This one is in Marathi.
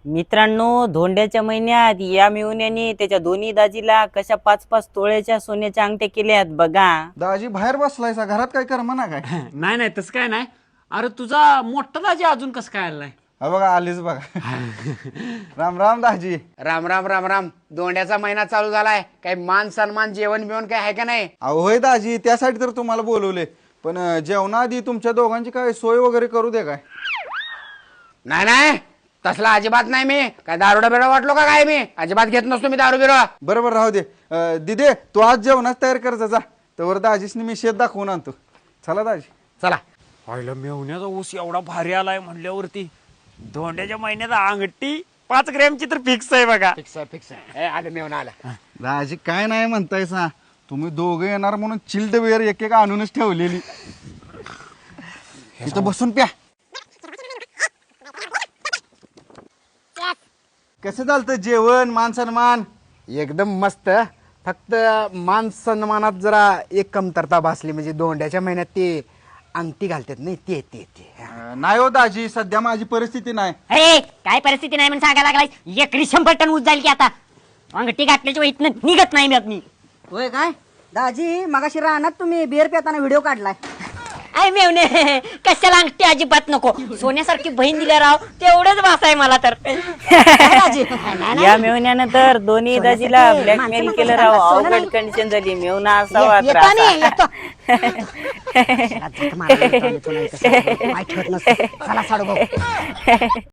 मित्रांनो, धोंड्याच्या महिन्यात या मेहुण्याने त्याच्या दोन्ही दाजीला कशा 5-5 तोळ्याच्या सोन्याच्या अंगठ्या केल्यात बघा. दाजी बाहेर बसलायसा, घरात काय कर म्हणा काय? नाही नाही तसं काय नाही. अरे तुझा मोठा दाजी अजून कसं काय आलाय? हा बघा आलीच बघा. राम राम दाजी. राम राम राम राम. दोंड्याचा महिना चालू झालाय, काही मान सन्मान जेवण बिवण काय आहे का नाही? अहो होय दाजी, त्यासाठी तर तुम्हाला बोलवले. पण जेवणाआधी तुमच्या दोघांची काय सोय वगैरे करू दे काय? नाही नाही तसला अजिबात नाही. मी काय दारुडा बिडा वाटलो का काय? मी अजिबात घेत नसतो मी दारू बिरो. बरोबर राहू दे. दिदे तू आज जेवणाच तयार करायचा जा, तर दाजीसनी मी शेत दाखवून आणतो. चला दाजी. चला. पहिला मेवण्याचा ऊस एवढा भारी आलाय म्हणल्यावरती धोंड्याच्या महिन्यात अंगठी 5 ग्रॅमची तर फिक्स आहे बघा. Fix fix. आलं मेवून आला. दाजी काय नाही म्हणतायसा, तुम्ही दोघं येणार म्हणून चिल्ड बिअर एक एक आणूनच ठेवलेली. इथं बसून प्या. कसं चालतं जेवण मान सन्मान? एकदम मस्त. फक्त मान सन्मानात जरा एक कमतरता भासली, म्हणजे दोंड्याच्या महिन्यात ते अंगठी घालतात नाही ते ते ते नाही हो दाजी, सध्या माझी परिस्थिती नाही. अरे काय परिस्थिती नाही म्हणून सांगायला लागलाय. एकरी 100 टन ऊस जाईल की आता. अंगठी घातल्याच्या वेळी इथनं निघत नाही मी. होय काय दाजी, मगाशी रानात तुम्ही बिअर पेताना व्हिडिओ काढलाय. अरे मेवणे, कशाला अंगठी अजिबात नको. सोन्यासारखी बहीण दिल्या राव, तेवढंच वास आहे मला तर. या मेहुण्यानं तर दोन्ही दाजीला ब्लॅकमेल केलं राव. अवघड कंडिशन झाली. मेहुणा असावा तर येतो असा. मी, येतो. चला, झक मारायला येतो मी पुन्हा इथं. काय ठेवत नसतं. चला साडू भाऊ.